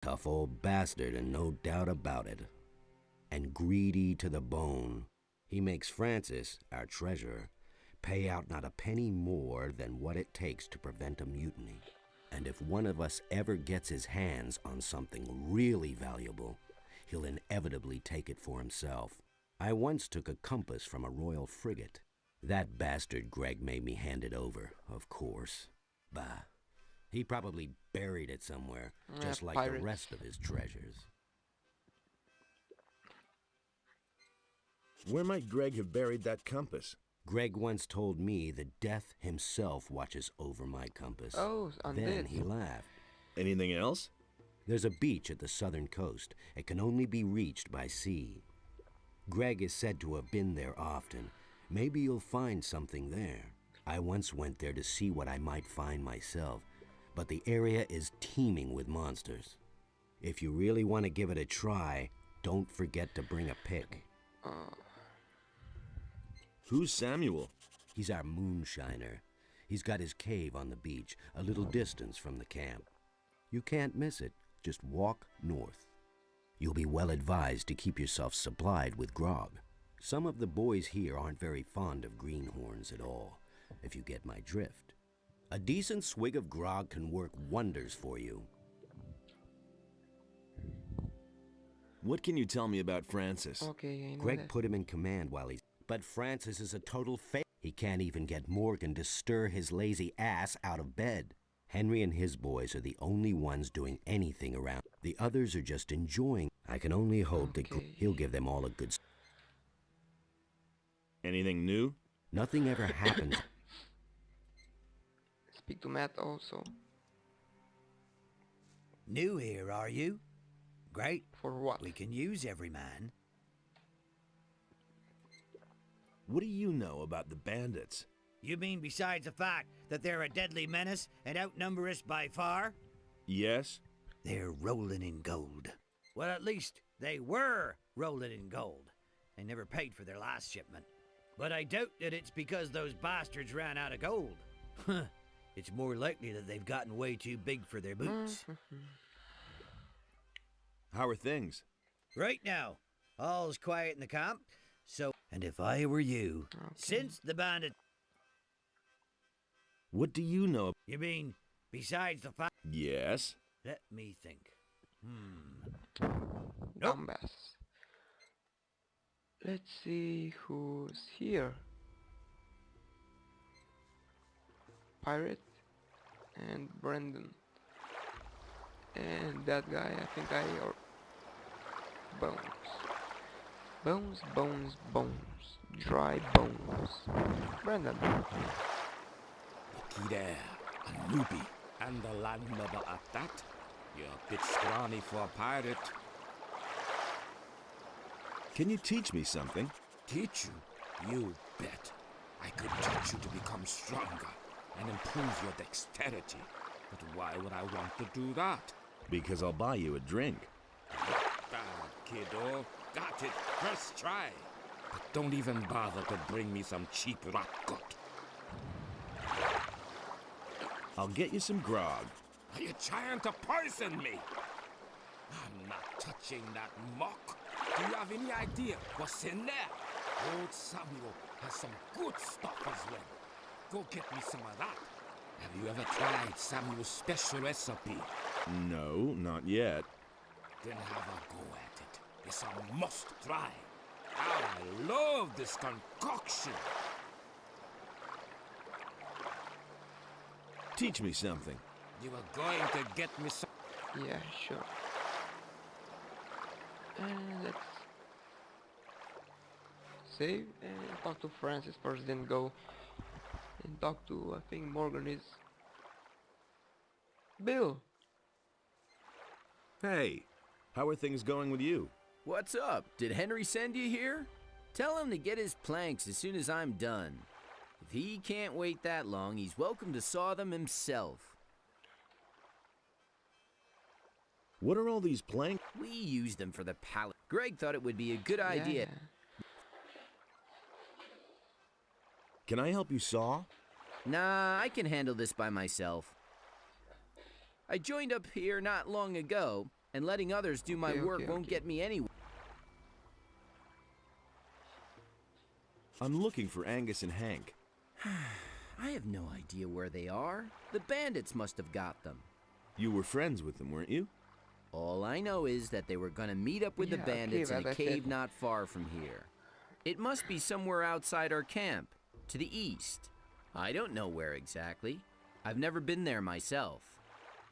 Tough old bastard and no doubt about it. And greedy to the bone. He makes Francis, our treasurer, pay out not a penny more than what it takes to prevent a mutiny. And if one of us ever gets his hands on something really valuable, he'll inevitably take it for himself. I once took a compass from a royal frigate. That bastard Greg made me hand it over, of course. Bah. He probably buried it somewhere, just like the rest of his treasures. Where might Greg have buried that compass? Greg once told me that death himself watches over my compass. Oh, Then he laughed. Anything else? There's a beach at the southern coast. It can only be reached by sea. Greg is said to have been there often. Maybe you'll find something there. I once went there to see what I might find myself, but the area is teeming with monsters. If you really want to give it a try, don't forget to bring a pick. Who's Samuel? He's our moonshiner. He's got his cave on the beach, a little distance from the camp. You can't miss it. Just walk north. You'll be well advised to keep yourself supplied with grog. Some of the boys here aren't very fond of greenhorns at all, if you get my drift. A decent swig of grog can work wonders for you. What can you tell me about Francis? Okay, I know Greg that. put him in command while he's... But Francis is a total fail. He can't even get Morgan to stir his lazy ass out of bed. Henry and his boys are the only ones doing anything around. The others are just enjoying. I can only hope that he'll give them all a good... Anything new? Nothing ever happens. Speak to Matt also. New here, are you? Great. For what? We can use every man. What do you know about the bandits? You mean besides the fact that they're a deadly menace and outnumber us by far? Yes? They're rolling in gold. Well, at least they were rolling in gold. They never paid for their last shipment. But I doubt that it's because those bastards ran out of gold. It's more likely that they've gotten way too big for their boots. How are things? Right now, all's quiet in the camp. So, and if I were you, since the bandit... What do you know? You mean, besides the fact... Yes? Let me think. Gambas. Let's see who's here. Pirate and Brendan. And that guy, I think or Bones. Bones, bones, bones. Dry bones. Brendan. Looky there, a newbie, and the landlubber at that. You're a bit scrawny for a pirate. Can you teach me something? Teach you? You bet. I could teach you to become stronger and improve your dexterity. But why would I want to do that? Because I'll buy you a drink. Bad, kiddo. Got it. First try. But don't even bother to bring me some cheap rat gut. I'll get you some grog. Are you trying to poison me? I'm not touching that muck. Do you have any idea what's in there? Old Samuel has some good stuff as well. Go get me some of that. Have you ever tried Samuel's special recipe? No, not yet. Then have a go at it. It's a must try. I love this concoction. Teach me something. You were going to get me some... Yeah, sure. And let's save and talk to Francis first, then go and talk to, I think Morgan is... Bill! Hey, how are things going with you? What's up? Did Henry send you here? Tell him to get his planks as soon as I'm done. If he can't wait that long, he's welcome to saw them himself. What are all these planks? We used them for the pallet. Greg thought it would be a good idea. Can I help you saw? Nah, I can handle this by myself. I joined up here not long ago, and letting others do my work won't get me anywhere. I'm looking for Angus and Hank. I have no idea where they are. The bandits must have got them. You were friends with them, weren't you? All I know is that they were gonna meet up with the bandits in a cave not far from here. It must be somewhere outside our camp, to the east. I don't know where exactly. I've never been there myself.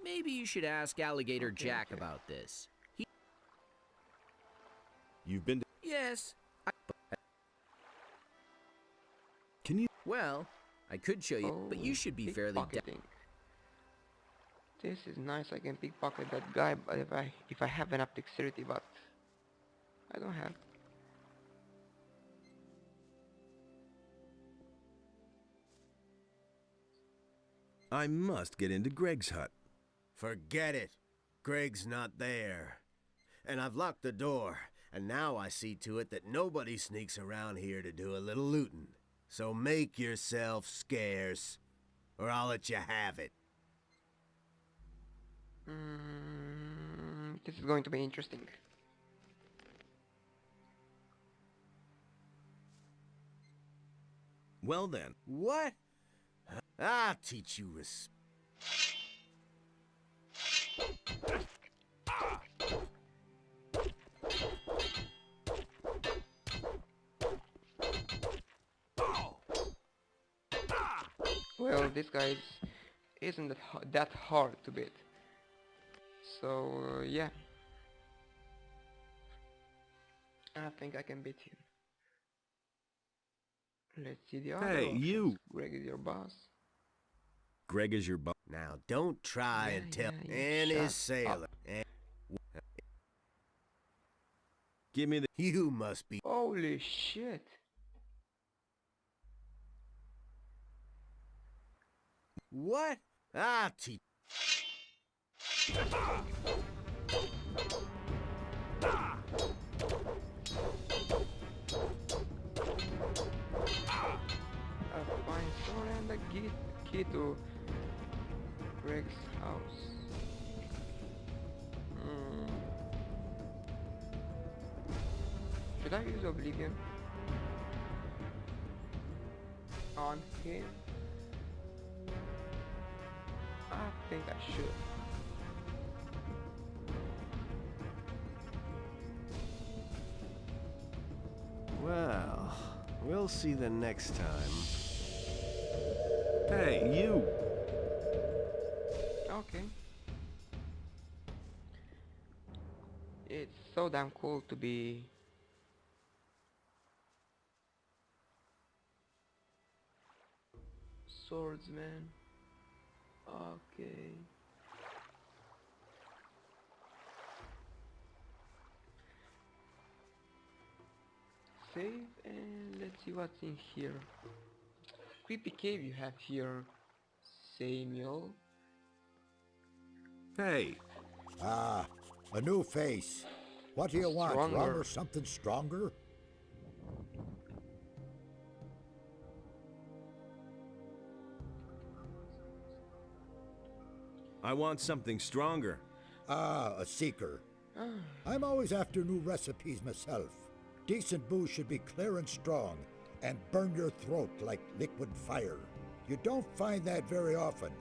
Maybe you should ask Alligator Jack about this. You've been to... Yes. Can you... Well, I could show you, but you should be fairly... This is nice. I can pickpocket that guy, but if I have enough dexterity, but I don't have. I must get into Greg's hut. Forget it. Greg's not there. And I've locked the door, and now I see to it that nobody sneaks around here to do a little looting. So make yourself scarce, or I'll let you have it. This is going to be interesting. Well then. What? I'll teach you Well, this guy isn't that hard to beat. So, yeah. I think I can beat him. Let's see the other Hey, options. you! Greg is your boss. Greg is your boss. Now, don't try and tell any sailor. Give me the... You must be... Holy shit! What? I'll teach... A fine sword and a key to Greg's house. Should I use Oblivion on him? I think I should. Well, we'll see the next time. Hey, you! Okay. It's so damn cool to be swordsman. Okay. Save and let's see what's in here. Creepy cave you have here, Samuel. Hey! Ah, a new face. What do you want, rum Stronger. or something stronger? I want something stronger. Ah, a seeker. I'm always after new recipes myself. Decent booze should be clear and strong, and burn your throat like liquid fire. You don't find that very often.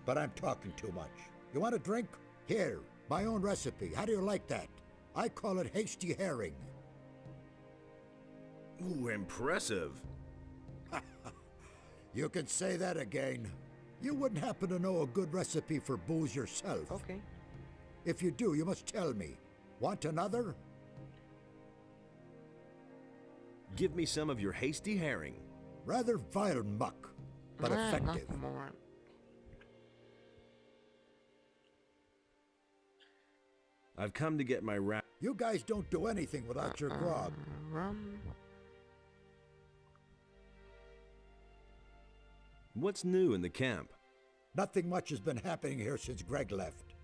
But I'm talking too much. You want a drink? Here, my own recipe. How do you like that? I call it hasty herring. Ooh, impressive. You can say that again. You wouldn't happen to know a good recipe for booze yourself. Okay. If you do, you must tell me. Want another? Give me some of your hasty herring. Rather vile muck, but effective. Nothing more. I've come to get my You guys don't do anything without your grog. Rum. What's new in the camp? Nothing much has been happening here since Greg left.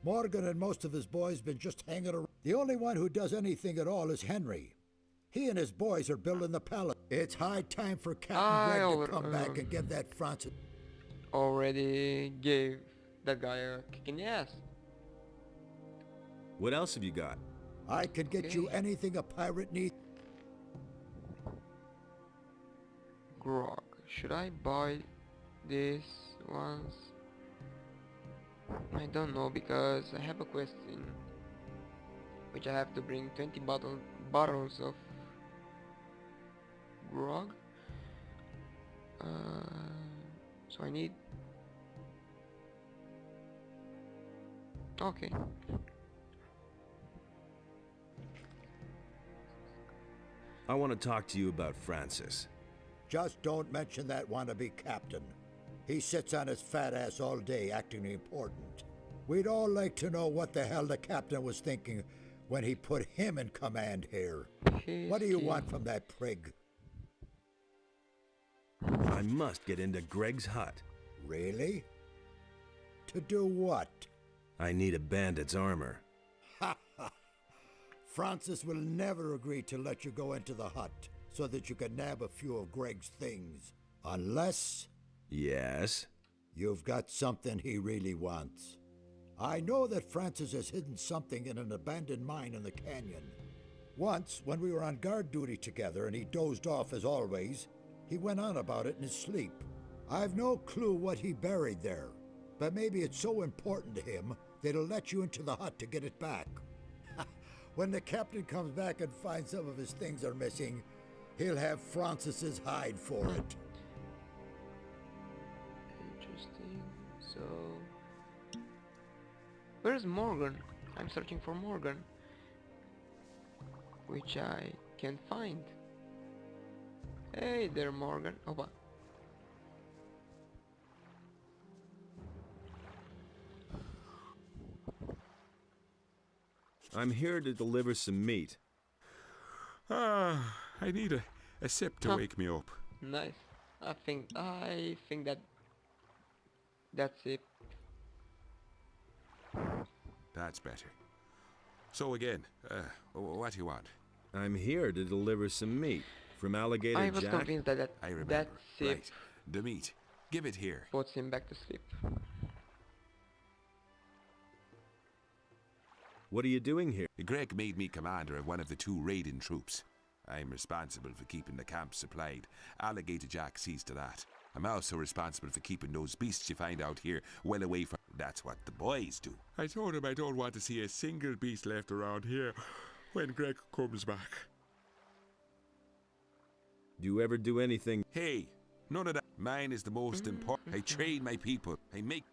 Morgan and most of his boys been just hanging around. The only one who does anything at all is Henry. He and his boys are building the palace. It's high time for Captain Greg to come back and give that Francis... Already gave that guy a kick in the ass. What else have you got? I can get you anything a pirate needs. Grog. Should I buy this once? I don't know, because I have a quest in which I have to bring 20 bottles of grog. So I need... Okay. I want to talk to you about Francis. Just don't mention that wannabe captain. He sits on his fat ass all day acting important. We'd all like to know what the hell the captain was thinking when he put him in command here. What do you want from that prig? I must get into Greg's hut. Really? To do what? I need a bandit's armor. Ha ha! Francis will never agree to let you go into the hut so that you can nab a few of Greg's things. Unless... Yes? You've got something he really wants. I know that Francis has hidden something in an abandoned mine in the canyon. Once, when we were on guard duty together and he dozed off as always, he went on about it in his sleep. I've no clue what he buried there, but maybe it's so important to him that he'll let you into the hut to get it back. When the captain comes back and finds some of his things are missing, he'll have Francis's hide for it. Interesting. So... Where's Morgan? I'm searching for Morgan, which I can't find. Hey there, Morgan. Oh, what? I'm here to deliver some meat. I need a sip to wake me up. Nice. I think that's it. That's better. So again, what do you want? I'm here to deliver some meat from Alligator I was Jack. convinced that I remember. that sip Right. The meat. Give it here. puts him back to sleep. What are you doing here? Greg made me commander of one of the 2 raiding troops. I'm responsible for keeping the camp supplied. Alligator Jack sees to that. I'm also responsible for keeping those beasts you find out here well away from... That's what the boys do. I told him I don't want to see a single beast left around here when Greg comes back. Do you ever do anything? Hey, none of that. Mine is the most important. I train my people. I make...